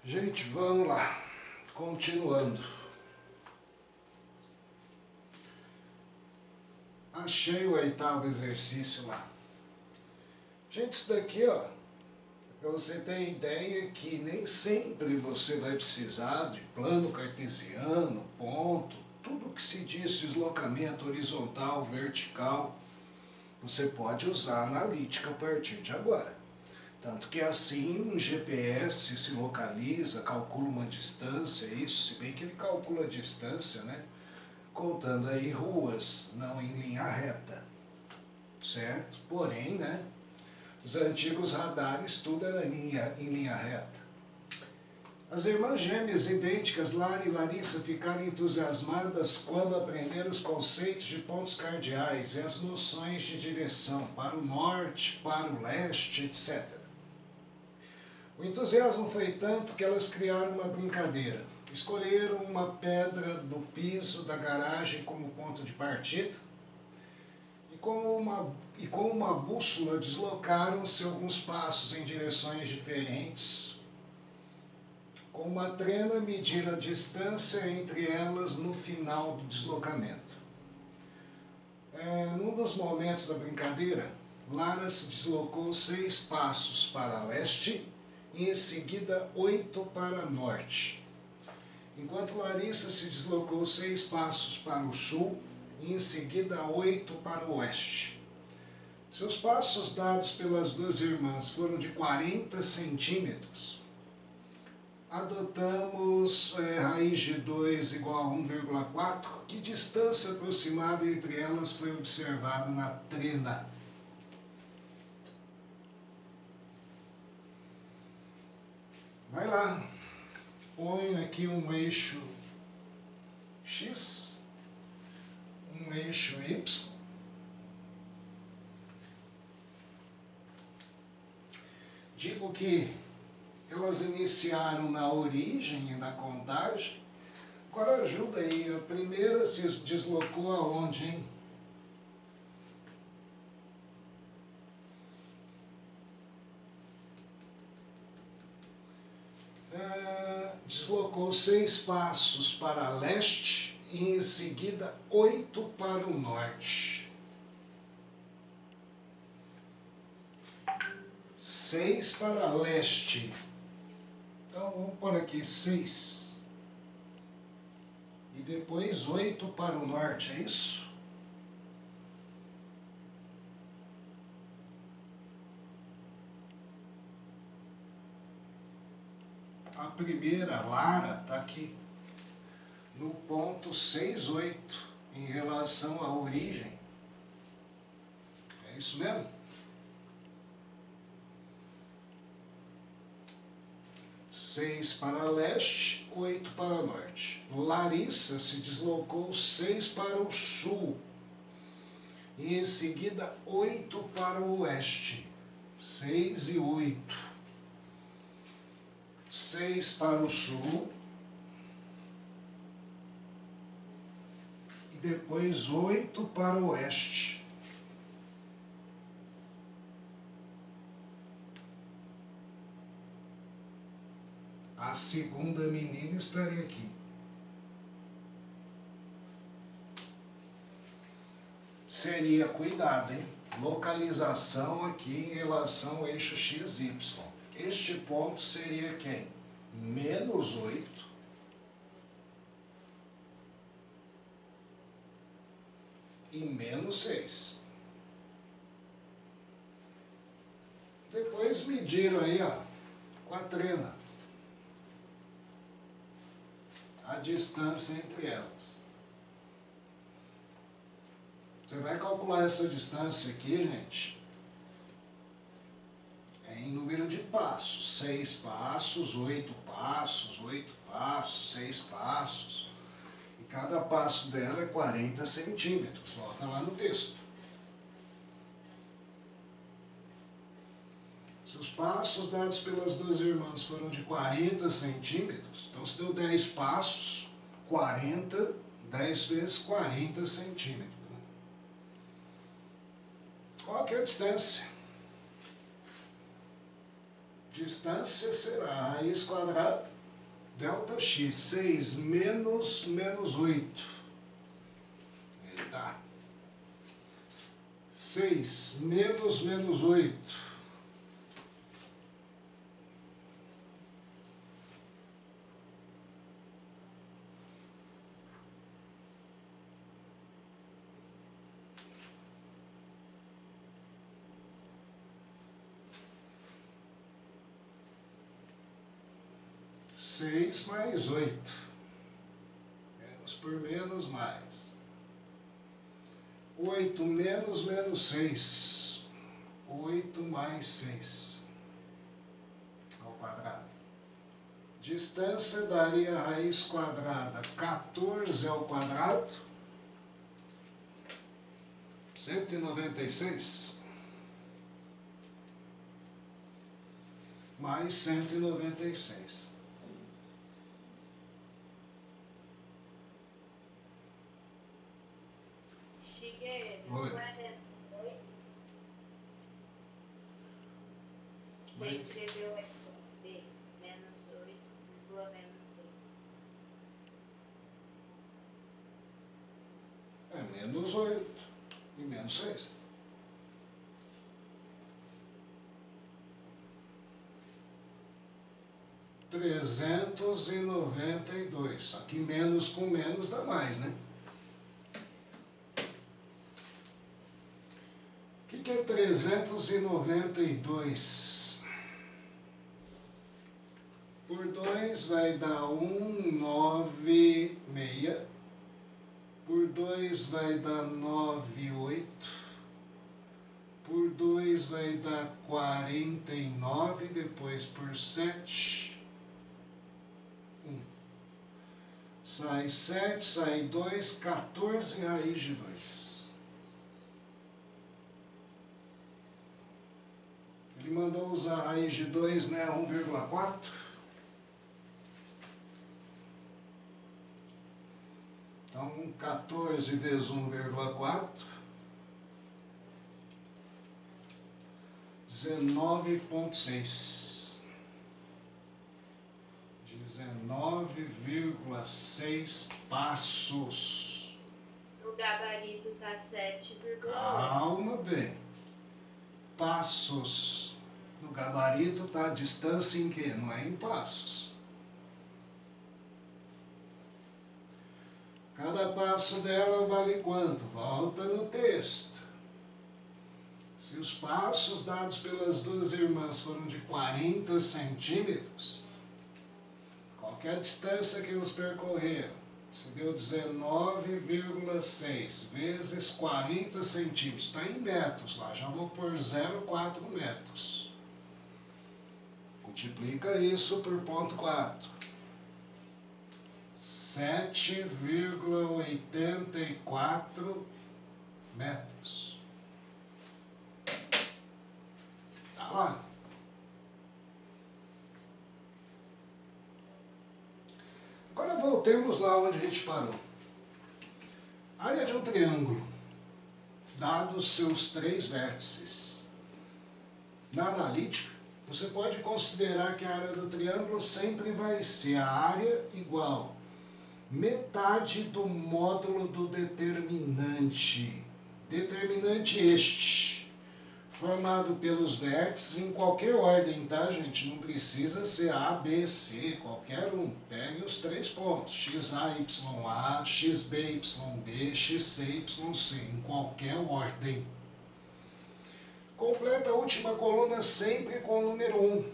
Gente, vamos lá. Continuando. Achei o 8º exercício lá. Gente, isso daqui, ó, para você ter ideia que nem sempre você vai precisar de plano cartesiano, ponto, tudo que se diz deslocamento horizontal, vertical, você pode usar a analítica a partir de agora. Tanto que assim um GPS se localiza, calcula uma distância, isso, se bem que ele calcula a distância, né? Contando aí ruas, não em linha reta, certo? Porém, né? Os antigos radares tudo era em linha reta. As irmãs gêmeas idênticas, Lara e Larissa, ficaram entusiasmadas quando aprenderam os conceitos de pontos cardeais e as noções de direção para o norte, para o leste, etc. O entusiasmo foi tanto que elas criaram uma brincadeira. Escolheram uma pedra do piso da garagem como ponto de partida e com uma bússola deslocaram-se alguns passos em direções diferentes. Com uma trena mediram a distância entre elas no final do deslocamento. Num dos momentos da brincadeira, Lara se deslocou 6 passos para leste e em seguida 8 para norte, enquanto Larissa se deslocou 6 passos para o sul e em seguida 8 para o oeste. Seus passos dados pelas duas irmãs foram de 40 centímetros. Adotamos raiz de 2 igual a 1,4. Que distância aproximada entre elas foi observada na trena? Vai lá, ponho aqui um eixo X, um eixo Y. Digo que elas iniciaram na origem e na contagem. Agora ajuda aí, a primeira se deslocou aonde, hein? Deslocou 6 passos para leste e em seguida 8 para o norte. 6 para leste. Então vamos pôr aqui 6. E depois 8 para o norte, é isso? A primeira, Lara, está aqui no ponto 6, 8, em relação à origem. É isso mesmo? 6 para leste, 8 para norte. Larissa se deslocou 6 para o sul e em seguida 8 para o oeste. 6 e 8. 6 para o sul e depois 8 para o oeste. A segunda menina estaria aqui. Seria, cuidado, hein? Localização aqui em relação ao eixo XY. Este ponto seria quem? Menos 8 e menos 6. Depois mediram aí, ó, com a trena, a distância entre elas. Você vai calcular essa distância aqui, gente, em número de passos. 6 passos, 8 passos, 8 passos, 6 passos. E cada passo dela é 40 centímetros. Volta lá no texto. Se os passos dados pelas duas irmãs foram de 40 centímetros, então se deu 10 passos, 40, 10 vezes 40 centímetros. Qual que é a distância? Distância será a raiz quadrada delta x, 6 menos 8. Eita. 6 menos 8. Seis mais 8. Menos por menos mais. 8 menos 6. 8 mais 6 ao quadrado. Distância daria raiz quadrada 14 ao quadrado. 196. Mais 196. Oi. Você escreveu aqui, menos 8, menos 6. É menos 8 e menos 6. Trezentos e 92. Aqui menos com menos dá mais, né? O que é 392? Por 2 vai dar 196. Por 2 vai dar 98. Por 2 vai dar 49. Depois por 7. 1. Sai 7, sai 2, 14 raiz de 2. Ele mandou usar a raiz de 2, né, 1,4. Então, 14 vezes 1,4. 19,6. 19,6 passos. O gabarito está 7,8. Calma bem. Passos. No gabarito está a distância em quê? Não é em passos. Cada passo dela vale quanto? Volta no texto. Se os passos dados pelas duas irmãs foram de 40 centímetros, qualquer distância que eles percorreram, se deu 19,6 vezes 40 centímetros, está em metros lá, já vou pôr 0,4 metros. Multiplica isso por 0,4. 7,84 metros. Tá lá. Agora voltemos lá onde a gente parou. Área de um triângulo, dados seus 3 vértices. Na analítica, você pode considerar que a área do triângulo sempre vai ser a área igual metade do módulo do determinante. Determinante este, formado pelos vértices em qualquer ordem, tá, gente? Não precisa ser A, B, C, qualquer um. Pegue os 3 pontos, XA, YA, XB, YB, XC, YC, em qualquer ordem. Completa a última coluna sempre com o número 1.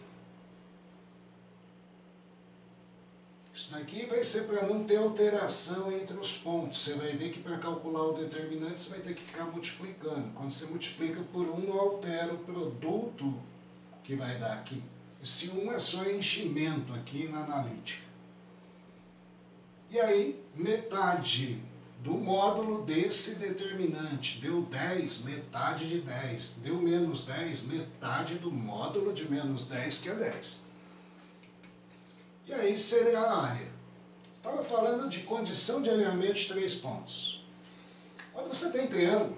Isso daqui vai ser para não ter alteração entre os pontos. Você vai ver que para calcular o determinante você vai ter que ficar multiplicando. Quando você multiplica por 1, não altera o produto que vai dar aqui. Esse 1 é só enchimento aqui na analítica. E aí, metade do módulo desse determinante. Deu 10, metade de 10. Deu menos 10, metade do módulo de menos 10, que é 10. E aí seria a área. Estava falando de condição de alinhamento de 3 pontos. Quando você tem triângulo,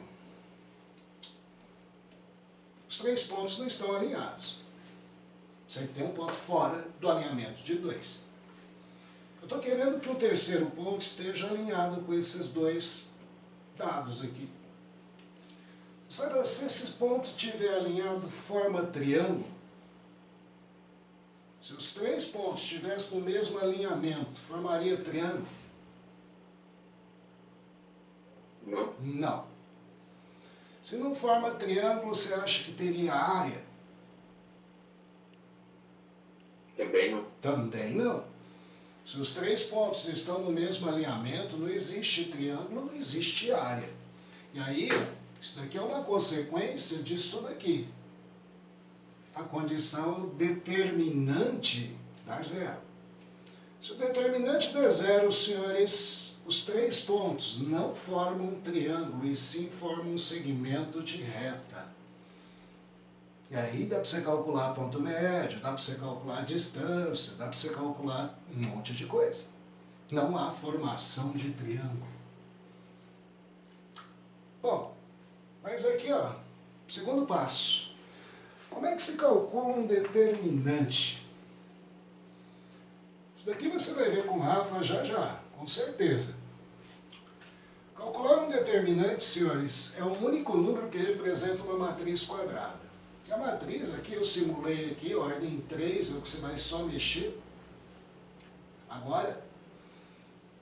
os 3 pontos não estão alinhados. Você tem um ponto fora do alinhamento de 2. Eu estou querendo que o terceiro ponto esteja alinhado com esses dois dados aqui. Sabe, se esse ponto estiver alinhado, forma triângulo. Se os três pontos estivessem no mesmo alinhamento, formaria triângulo? Não. Não. Se não forma triângulo, você acha que teria área? Também não. Também não. Se os três pontos estão no mesmo alinhamento, não existe triângulo, não existe área. E aí, isso daqui é uma consequência disso tudo aqui. A condição determinante dá zero. Se o determinante der zero, senhores, os três pontos não formam um triângulo, e sim formam um segmento de reta. E aí dá para você calcular ponto médio, dá para você calcular a distância, dá para você calcular um monte de coisa. Não há formação de triângulo. Bom, mas aqui, ó, segundo passo. Como é que se calcula um determinante? Isso daqui você vai ver com o Rafa já, com certeza. Calcular um determinante, senhores, é um único número que representa uma matriz quadrada. A matriz aqui, eu simulei aqui, ordem 3, é o que você vai só mexer. Agora,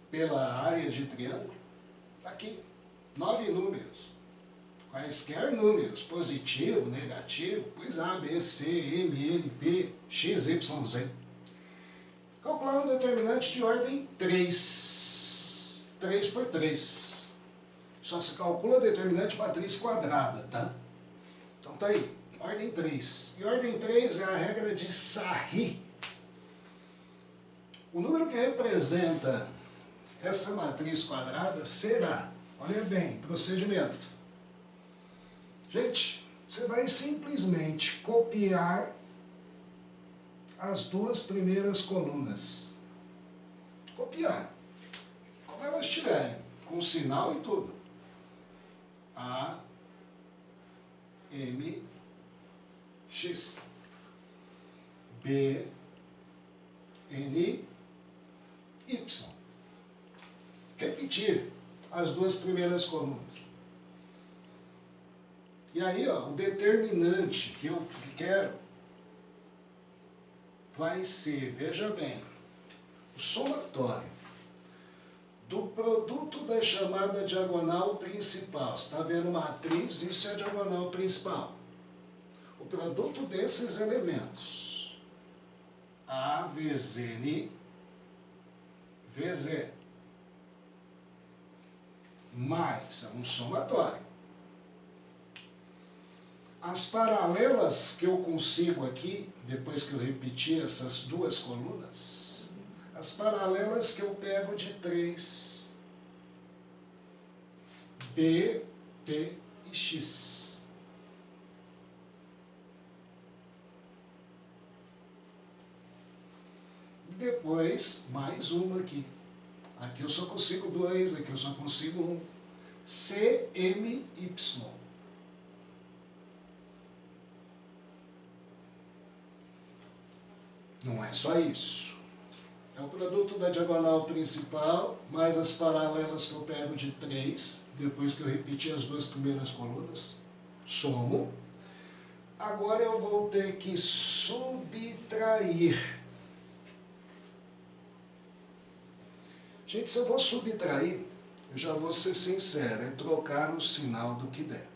pela área de triângulo, aqui, 9 números. Quaisquer números, positivo, negativo, pois A, B, C, M, N, P, X, Y, Z. Calcular um determinante de ordem 3. 3 por 3. Só se calcula determinante matriz quadrada, tá? Então tá aí. Ordem 3. E ordem 3 é a regra de Sarri. O número que representa essa matriz quadrada será, olha bem, procedimento. Gente, você vai simplesmente copiar as duas primeiras colunas. Copiar. Como elas estiverem, com sinal e tudo. A, M, X, B, N, Y. Repetir as duas primeiras colunas. E aí, ó, o determinante que eu quero vai ser, veja bem, o somatório do produto da chamada diagonal principal. Você está vendo matriz? Isso é a diagonal principal. O produto desses elementos, A vezes N, vezes E, mais, é um somatório. As paralelas que eu consigo aqui, depois que eu repetir essas duas colunas, as paralelas que eu pego de 3, B, P e X. Depois, mais uma aqui. Aqui eu só consigo 2, aqui eu só consigo 1. C, M, Y. Não é só isso. É o produto da diagonal principal, mais as paralelas que eu pego de 3, depois que eu repetir as duas primeiras colunas, somo. Agora eu vou ter que subtrair. Gente, se eu vou subtrair, eu já vou ser sincero, é trocar o sinal do que der.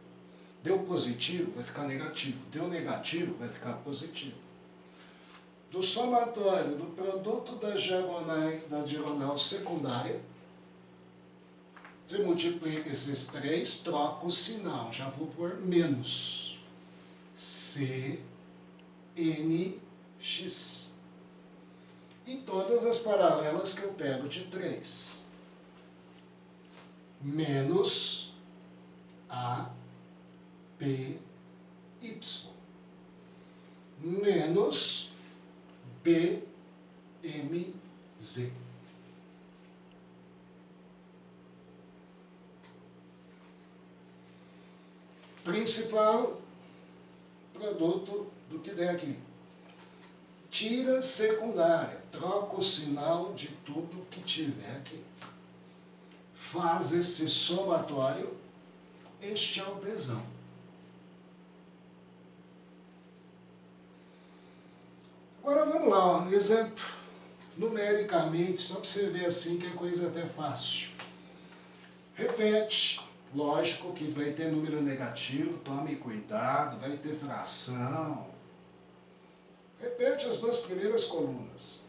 Deu positivo, vai ficar negativo. Deu negativo, vai ficar positivo. Do somatório do produto da diagonal secundária, você multiplica esses 3, troca o sinal, já vou por menos. C, N, X. E todas as paralelas que eu pego de 3. Menos A, P, Y. Menos B, M, Z. Principal produto do que der aqui. tira secundária, troca o sinal de tudo que tiver aqui. Faz esse somatório, este é o desão. Agora vamos lá, ó, exemplo, numericamente, só para você ver assim que a coisa é até fácil. Repete, lógico que vai ter número negativo, tome cuidado, vai ter fração. Repete as duas primeiras colunas.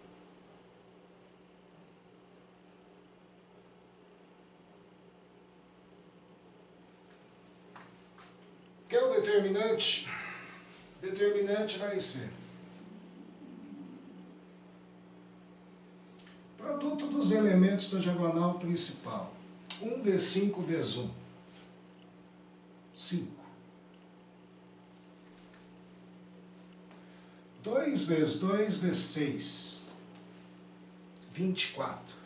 Que é o determinante? Determinante vai ser produto dos elementos da diagonal principal. 1 vezes 5 vezes 1. 5. 2 vezes 2 vezes 6. 24.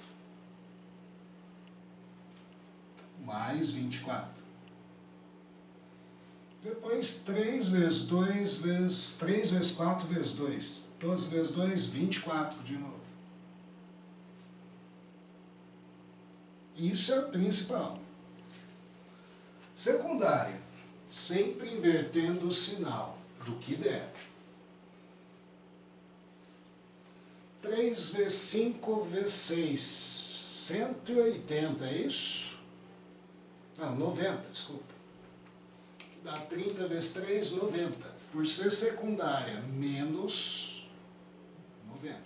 Mais 24. Depois 3 vezes 2 vezes 3 vezes 4 vezes 2. 12 vezes 2, 24 de novo. Isso é a principal. Secundária, sempre invertendo o sinal do que der. 3 vezes 5 vezes 6, 180, é isso? Não, 90, desculpa. Dá 30 vezes 3, 90. Por ser secundária, menos 90.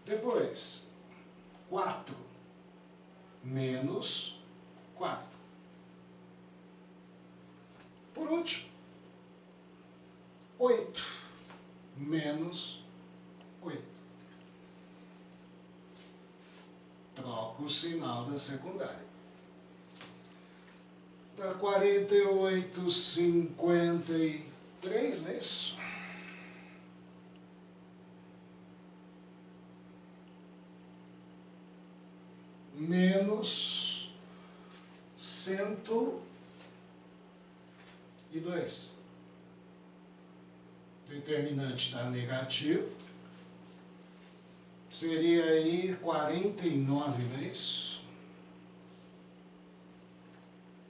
Depois, 4 menos 4. Por último, 8 menos 8. Troca o sinal da secundária. Dá 48, 53, não é isso? Menos 102. Determinante está negativo. Seria aí 49, não é isso?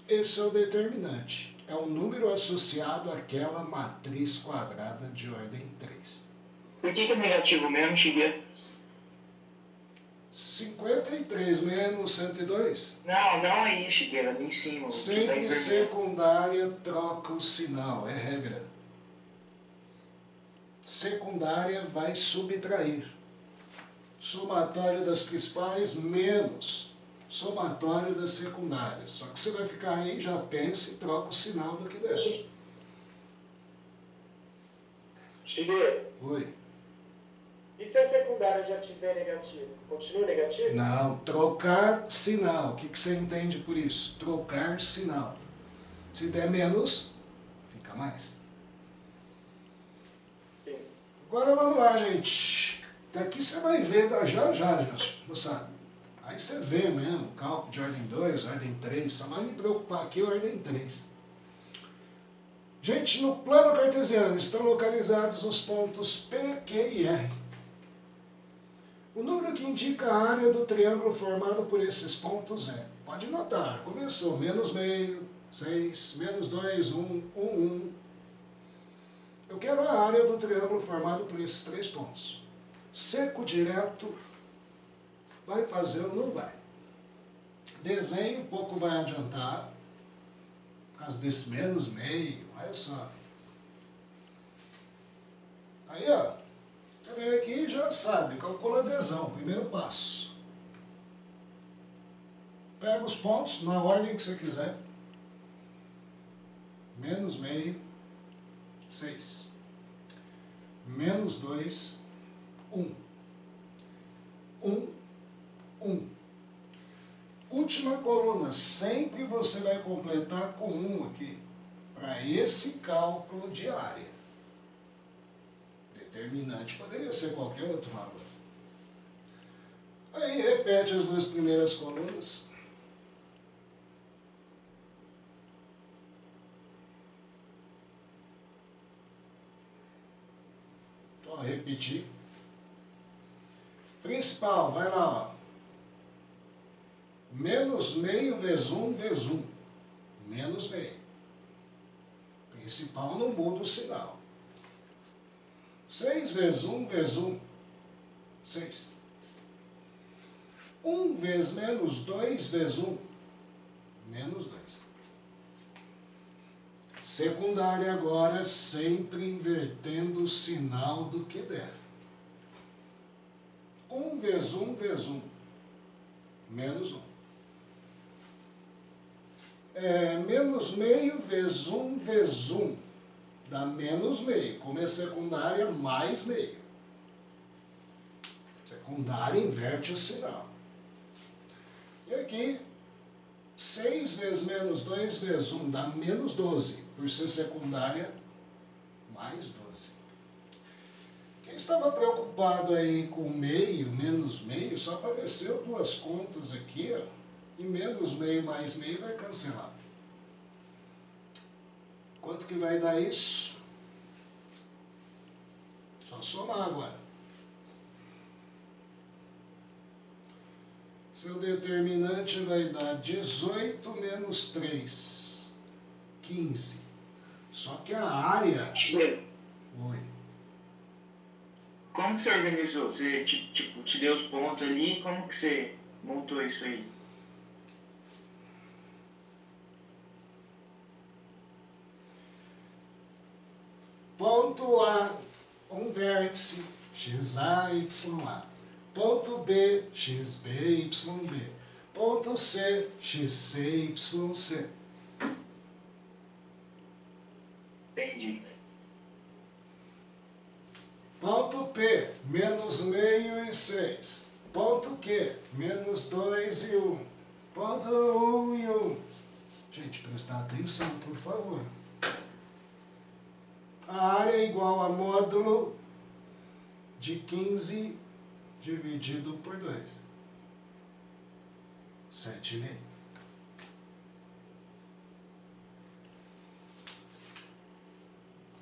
Esse é o determinante. É o número associado àquela matriz quadrada de ordem 3. Por que é negativo mesmo, Shigeru? 53 menos 102. Não aí, Shigeru, ali em cima. Sempre secundária troca o sinal, é regra. Secundária vai subtrair. Somatório das principais menos somatório das secundárias. Só que você vai ficar aí, já pensa e troca o sinal do que der. Shigeru, Oi. e se a secundária já tiver negativo? Continua negativo? Não, trocar sinal. O que você entende por isso? Trocar sinal. Se der menos, fica mais. Sim. Agora vamos lá, gente. Daqui você vai ver já, moçada. Aí você vê mesmo, cálculo de ordem 2, ordem 3, só vai me preocupar aqui, ordem 3. Gente, no plano cartesiano estão localizados os pontos P, Q e R. O número que indica a área do triângulo formado por esses pontos é, pode notar, começou menos meio, 6, menos 2, 1, 1, 1. Eu quero a área do triângulo formado por esses 3 pontos. Seco direto, vai fazer ou não vai? Desenho, pouco vai adiantar, por causa desse menos meio, olha só. Aí, ó, você vem aqui e já sabe, calcula a adesão, primeiro passo. Pega os pontos na ordem que você quiser. Menos meio, 6. Menos 2, 1. 1, 1. Última coluna, sempre você vai completar com 1 aqui, para esse cálculo de área. Determinante poderia ser qualquer outro valor. Aí repete as duas primeiras colunas. repetir. Principal, vai lá, ó. Menos meio vezes 1 vezes 1. Menos meio. Principal não muda o sinal. 6 vezes 1 vezes 1. 6. 1 vezes menos 2 vezes 1. Menos 2. Secundária agora, sempre invertendo o sinal do que der. 1 vezes 1 vezes 1. Menos 1. Menos meio vezes 1 vezes 1. Dá menos meio. Como é secundária, mais meio. Secundária inverte o sinal. E aqui, 6 vezes menos 2 vezes 1 dá menos 12. Por ser secundária, mais 12. Quem estava preocupado aí com meio, menos meio, só apareceu duas contas aqui, ó, e menos meio mais meio vai cancelar. Quanto que vai dar isso? Só somar agora. Seu determinante vai dar 18 menos 3, 15. Só que a área... Shigeru, Oi. como que você organizou? Você, tipo, te deu os pontos ali, como que você montou isso aí? Ponto A, um vértice, XA, YA. Ponto B, XB, YB. Ponto C, XC, YC. Entendi. Ponto P, menos meio e 6. Ponto Q, menos 2 e 1. Ponto 1 e 1. Gente, prestar atenção, por favor. A área é igual a módulo de 15 dividido por 2. 7,5.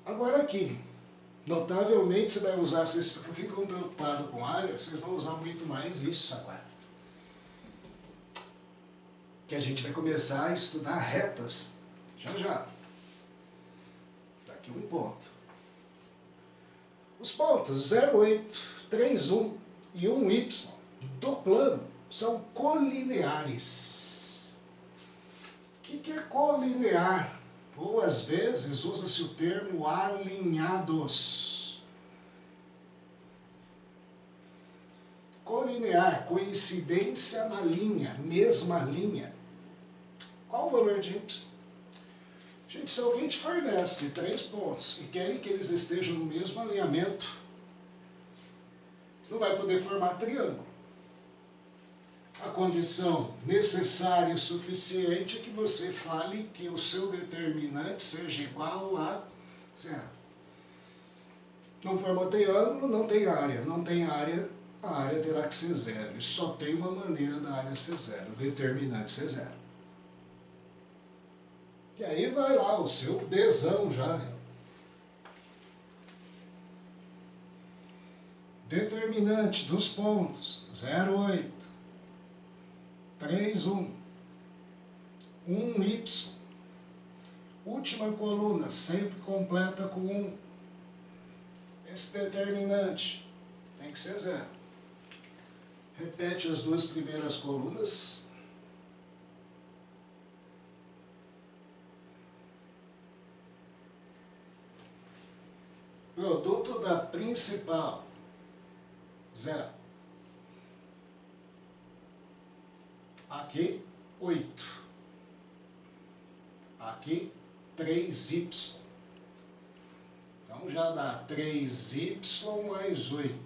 Agora aqui, notavelmente você vai usar, vocês ficam preocupados com área, vocês vão usar muito mais isso agora. Que a gente vai começar a estudar retas já já. Daqui um ponto. Os pontos 0, 8, 3, 1 e 1y do plano são colineares. O que é colinear? Ou às vezes usa-se o termo alinhados. Colinear, coincidência na linha, mesma linha. Qual o valor de y? Gente, se alguém te fornece 3 pontos e querem que eles estejam no mesmo alinhamento, não vai poder formar triângulo. A condição necessária e suficiente é que você fale que o seu determinante seja igual a 0. Não formou triângulo, não tem área. Não tem área, a área terá que ser 0. E só tem uma maneira da área ser 0, o determinante ser 0. E aí vai lá o seu Dzão já. Determinante dos pontos 0, 8. 3, 1, 1y, última coluna, sempre completa com 1. Esse determinante tem que ser 0. Repete as duas primeiras colunas. Produto da principal, 0. Aqui, 8. Aqui, 3y. Então, já dá 3y mais 8.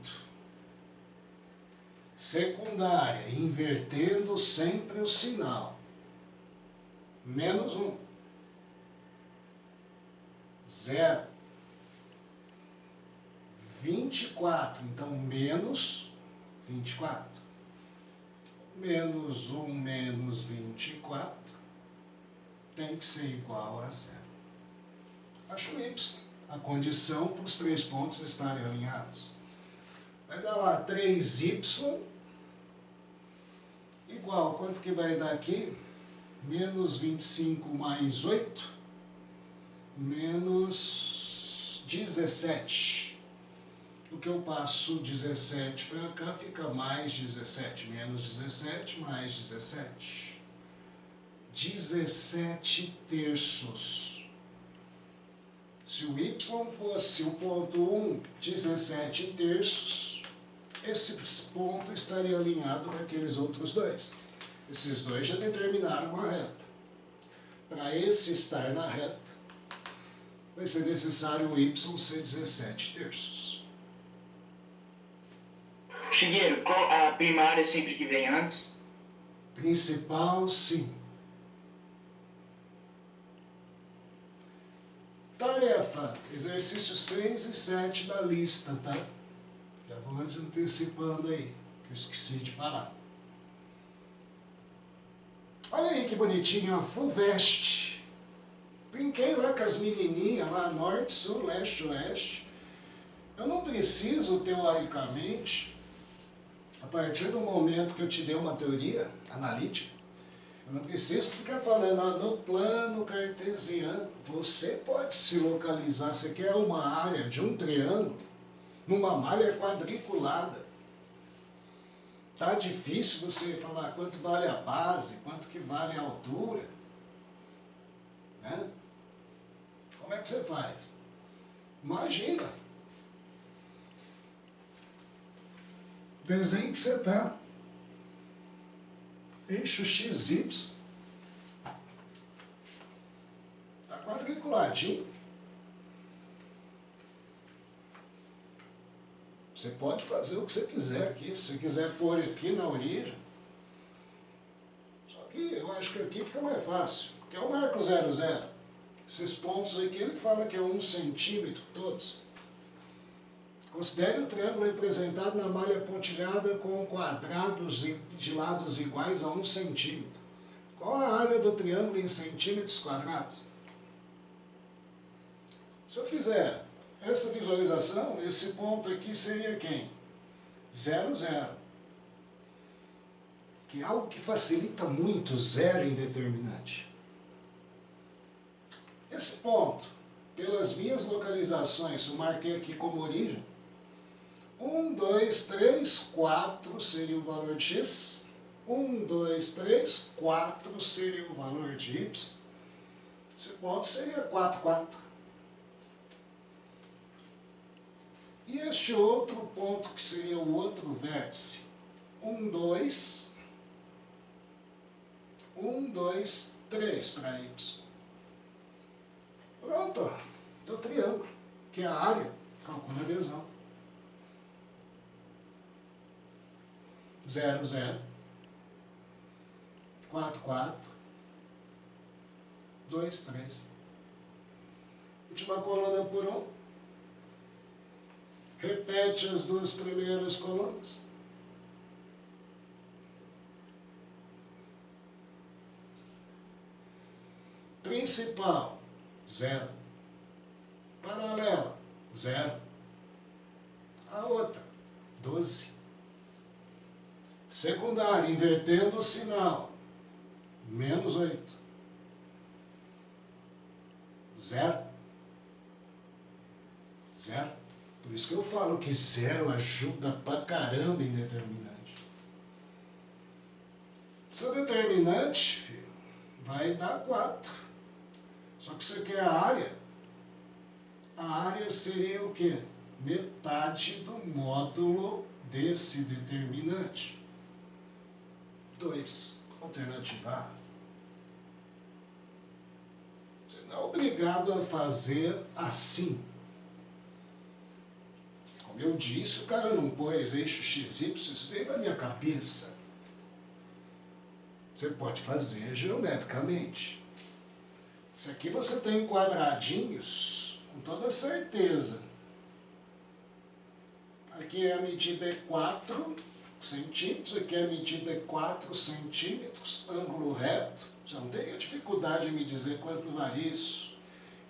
Secundária, invertendo sempre o sinal. Menos 1. 0. 24. Então, menos 24. Menos 1 menos 24 tem que ser igual a 0. Acho y, a condição para os 3 pontos estarem alinhados. Vai dar lá 3y igual, quanto que vai dar aqui? Menos 25 mais 8, menos 17. O que eu passo 17 para cá fica mais 17, menos 17 mais 17. 17 terços. Se o y fosse o ponto 1, 17 terços, esse ponto estaria alinhado com aqueles outros dois. Esses dois já determinaram uma reta. Para esse estar na reta, vai ser necessário o y ser 17 terços. Shigeru, qual a primária sempre que vem antes? Principal, sim. Tarefa, exercício 6 e 7 da lista, tá? Já vou antecipando aí, que eu esqueci de falar. Olha aí que bonitinho, a FUVEST. Brinquei lá com as menininhas, lá norte, sul, leste, oeste. Eu não preciso, teoricamente, a partir do momento que eu te dei uma teoria analítica, eu não preciso ficar falando no plano cartesiano. Você pode se localizar, você quer uma área de um triângulo, numa malha quadriculada. Tá difícil você falar quanto vale a base, quanto que vale a altura, né? Como é que você faz? Imagina. Desenho que você está. Eixo XY. Está quadriculadinho. Você pode fazer o que você quiser aqui. Se você quiser pôr aqui na origem. Só que eu acho que aqui fica mais fácil. Porque é o marco 00. Esses pontos aqui ele fala que é 1 centímetro todos. Considere o triângulo representado na malha pontilhada com quadrados de lados iguais a 1 centímetro. Qual a área do triângulo em centímetros quadrados? Se eu fizer essa visualização, esse ponto aqui seria quem? 0, 0. Que é algo que facilita muito zero em determinante. Esse ponto, pelas minhas localizações, eu marquei aqui como origem, 1, 2, 3, 4 seria o valor de x. 1, 2, 3, 4 seria o valor de y. Esse ponto seria 4, 4. E este outro ponto, que seria o outro vértice, 1, 2, 1, 2, 3 para y. Pronto, ó, teu triângulo, que é a área, calcula a adesão. 0, 0, 4, 4, 2, 3. Última coluna por 1. Repete as duas primeiras colunas. Principal, 0. Paralela, 0. A outra, 12. Secundária, invertendo o sinal, menos 8. 0. 0. Por isso que eu falo que 0 ajuda pra caramba em determinante. Seu determinante, filho, vai dar 4. Só que você quer a área seria o quê? Metade do módulo desse determinante. 2. Alternativa A. Você não é obrigado a fazer assim. Como eu disse, o cara não pôs eixo XY, isso veio da minha cabeça. Você pode fazer geometricamente. Isso aqui você tem quadradinhos, com toda certeza. Aqui a medida é 4 centímetros, aqui a medida é 4 centímetros, ângulo reto. Já não tenho dificuldade em me dizer quanto vale isso.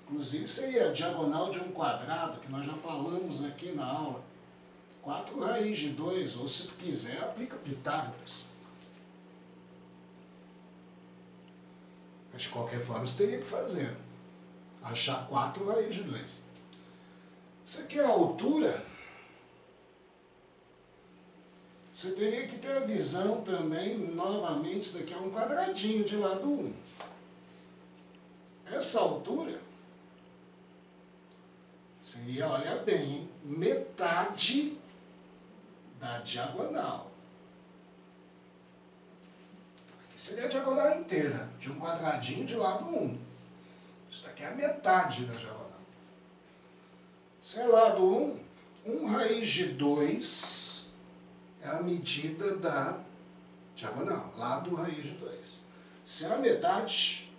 Inclusive seria a diagonal de um quadrado, que nós já falamos aqui na aula. 4 raiz de 2, ou se tu quiser, aplica Pitágoras. Mas de qualquer forma, você teria que fazer. Achar 4 raiz de 2. Isso aqui é a altura. Você teria que ter a visão também, novamente, isso daqui é um quadradinho de lado 1. Essa altura seria, olha bem, hein, metade da diagonal. Aqui seria a diagonal inteira, de um quadradinho de lado 1. Isso daqui é a metade da diagonal. Se é lado 1, 1 raiz de 2 é a medida da diagonal, lado raiz de 2. Se é a metade,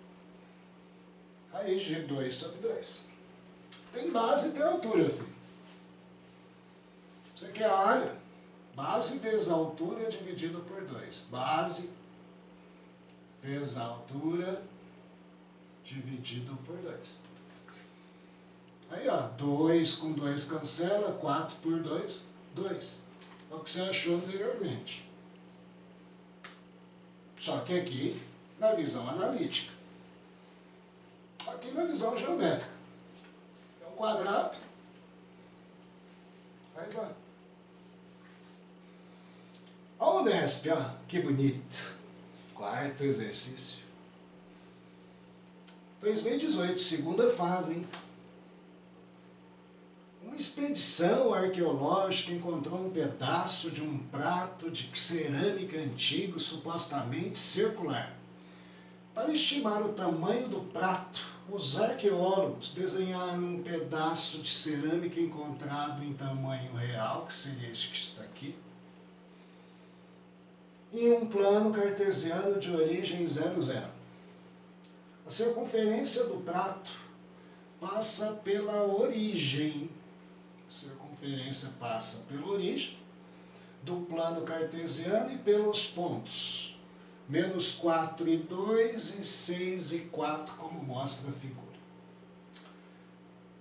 raiz de 2 sobre 2. Tem base e tem altura, filho. Isso aqui é a área. Base vezes a altura dividido por 2. Base vezes a altura dividido por 2. Aí, ó, 2 com 2 cancela, 4 por 2, 2. É o que você achou anteriormente. Só que aqui, na visão analítica. Aqui na visão geométrica. É um quadrado. Faz lá. A Unesp, ó, que bonito. 4º exercício. 2018, segunda fase, hein? Uma expedição arqueológica encontrou um pedaço de um prato de cerâmica antigo, supostamente circular. Para estimar o tamanho do prato, os arqueólogos desenharam um pedaço de cerâmica encontrado em tamanho real, que seria este que está aqui, em um plano cartesiano de origem 0, 0. A circunferência do prato passa pela origem. A circunferência passa pela origem do plano cartesiano e pelos pontos. Menos 4 e 2 e 6 e 4, como mostra a figura.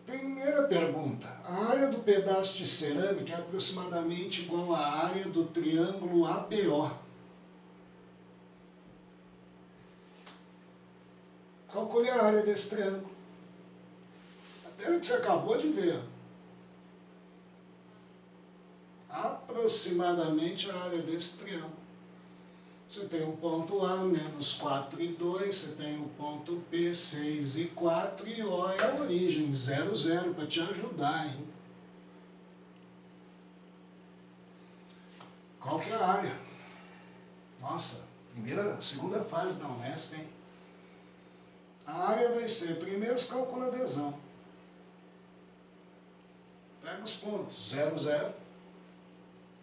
Primeira pergunta. A área do pedaço de cerâmica é aproximadamente igual à área do triângulo ABO. Calcule a área desse triângulo. Até o que você acabou de ver. Aproximadamente a área desse triângulo. Você tem o ponto A, menos 4 e 2, você tem o ponto P, 6 e 4, e O é a origem, 0, 0, para te ajudar ainda. Qual que é a área? Nossa, segunda fase da Unesp, hein? A área vai ser, primeiro você calcula a adesão. Pega os pontos, 0, 0,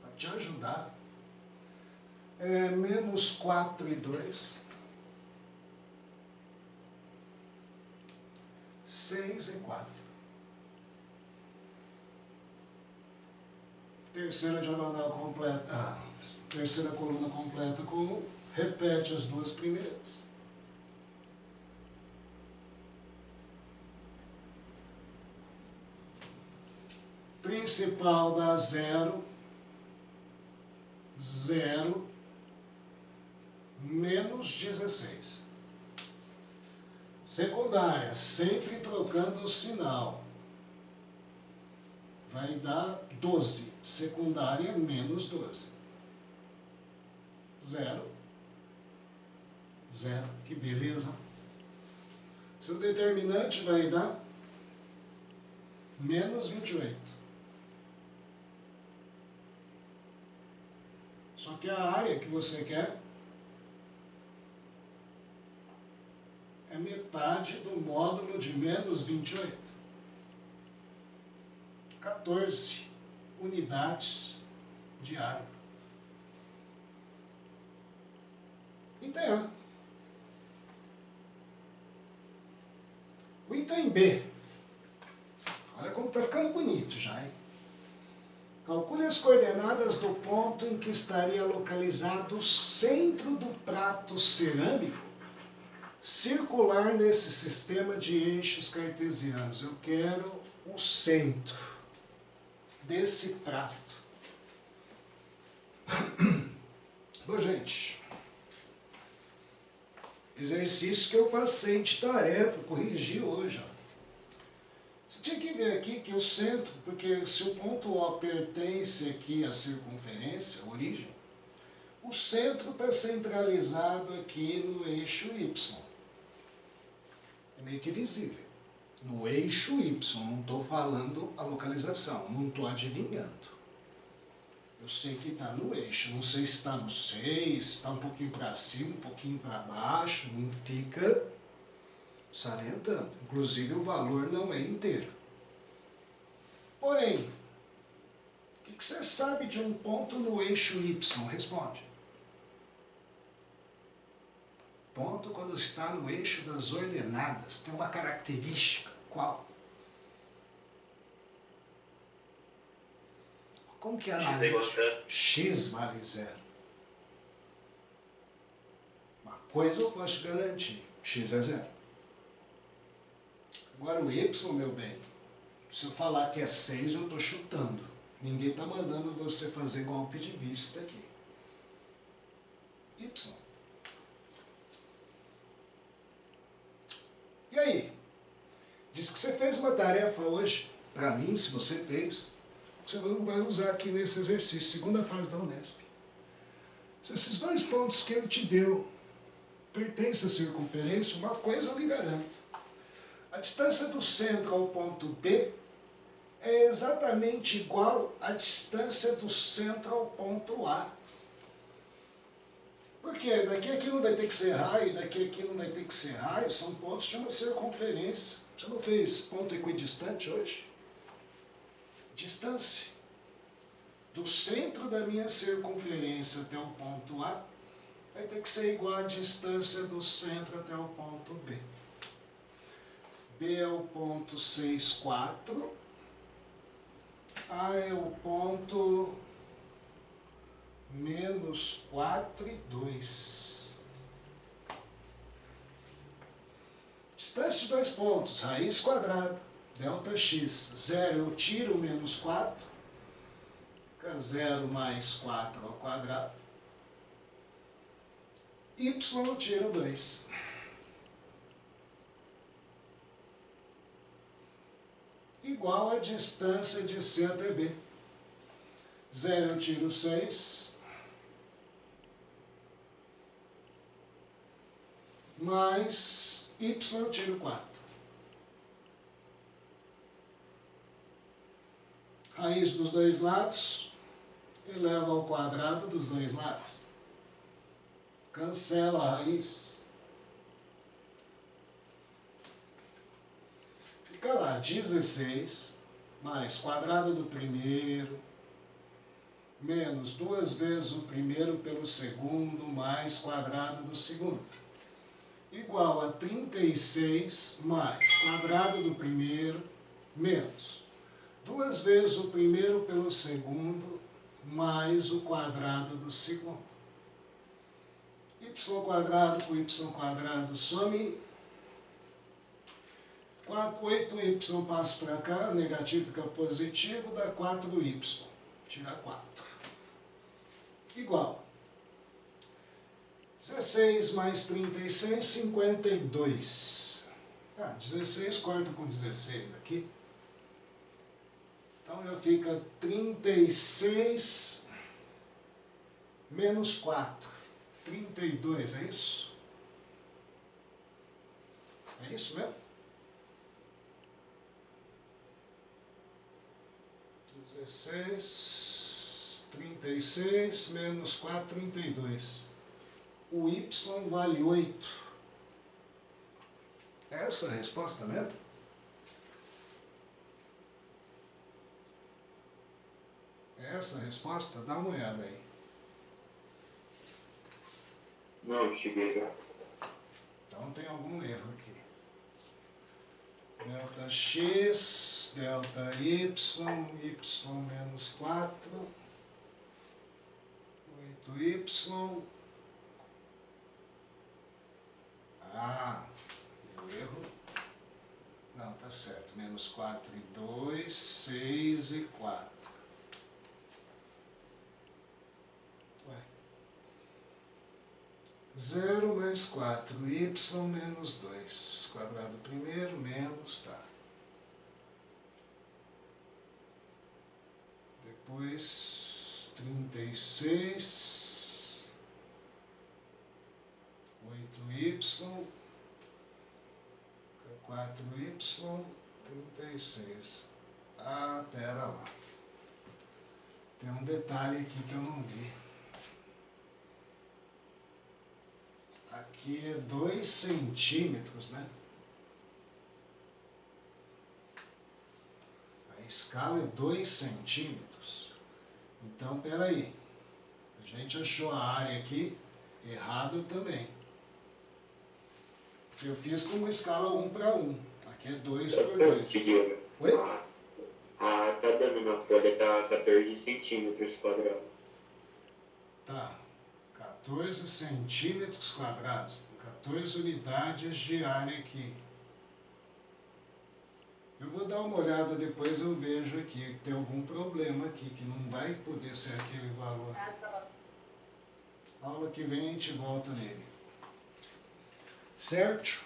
para te ajudar. É menos 4 e 2, 6 e 4. Terceira diagonal completa, terceira coluna completa com, repete as duas primeiras. Principal dá 0, 0, menos 16. Secundária, sempre trocando o sinal. Vai dar 12. Secundária, menos 12. 0, 0. Que beleza. Seu determinante vai dar menos 28. Só que a área que você quer é metade do módulo de menos 28. 14 unidades de área. Item A. O item B. Olha como está ficando bonito já, hein? Calcule as coordenadas do ponto em que estaria localizado o centro do prato cerâmico circular nesse sistema de eixos cartesianos. Eu quero o centro desse prato. Bom, gente, exercício que eu passei de tarefa, corrigi hoje. Ó. Você tinha que ver aqui que o centro, porque se o ponto O pertence aqui à circunferência, a origem, o centro está centralizado aqui no eixo Y. É meio que visível. No eixo Y, não estou falando a localização, não estou adivinhando. Eu sei que está no eixo, não sei se está no 6, se está um pouquinho para cima, um pouquinho para baixo, não fica salientando. Inclusive o valor não é inteiro. Porém, o que você sabe de um ponto no eixo Y? Responde. Ponto quando está no eixo das ordenadas, tem uma característica. Qual? Como que é a analítica? X vale zero. Uma coisa eu posso garantir, X é zero. Agora o Y, meu bem, se eu falar que é 6, eu estou chutando. Ninguém está mandando você fazer golpe de vista aqui. Y. E aí? Diz que você fez uma tarefa hoje, para mim, se você fez, você vai usar aqui nesse exercício, segunda fase da Unesp. Se esses dois pontos que ele te deu pertencem à circunferência, uma coisa eu lhe garanto. A distância do centro ao ponto B é exatamente igual à distância do centro ao ponto A. Por quê? Daqui aqui não vai ter que ser raio, daqui aqui não vai ter que ser raio, são pontos de uma circunferência. Você não fez ponto equidistante hoje? Distância do centro da minha circunferência até o ponto A vai ter que ser igual à distância do centro até o ponto B. B é o ponto 6, 4. A é o ponto menos 4 e 2. Distância de dois pontos, raiz quadrada, delta x. 0 eu tiro menos 4, fica 0 mais 4 ao quadrado. Y eu tiro 2. Igual a distância de C até B. 0 eu tiro 6, mais y eu tiro 4. Raiz dos dois lados, eleva ao quadrado dos dois lados. Cancela a raiz. Fica lá, 16 mais quadrado do primeiro, menos 2 vezes o primeiro pelo segundo, mais quadrado do segundo. Igual a 36 mais quadrado do primeiro, menos 2 vezes o primeiro pelo segundo, mais o quadrado do segundo. Y quadrado com y quadrado some. 8y passa para cá, negativo fica positivo, dá 4y. Tira 4. Igual. 16 mais 36, 52. 16 corta com 16 aqui. Então já fica 36 menos 4. 32, é isso? É isso mesmo? 16, 36 menos 4, 32. O y vale 8. É essa a resposta mesmo? É essa a resposta? Dá uma olhada aí. Não, cheguei já. Então tem algum erro aqui. Delta x, delta y, y menos 4, 8y. Deu erro. Não, tá certo. Menos 4 e 2, 6 e 4. 0 mais 4y menos 2. Quadrado primeiro, menos, tá. Depois, 36, 8y, 4y, 36. Ah, pera lá. Tem um detalhe aqui que eu não vi. Aqui é 2 centímetros, né? A escala é 2 centímetros. Então, peraí. A gente achou a área aqui errada também. Eu fiz com uma escala 1 para 1. Aqui é 2 por 2. Oi? Tá dando na folha, tá 14 centímetros quadrados. Tá. 14 centímetros quadrados. 14 unidades de área aqui. Eu vou dar uma olhada depois, eu vejo aqui. Tem algum problema aqui, que não vai poder ser aquele valor. Aula que vem a gente volta nele. Certo?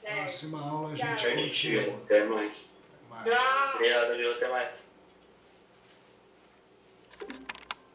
Próxima aula a gente continua. Até mais. Até mais. Obrigado, viu? Até mais.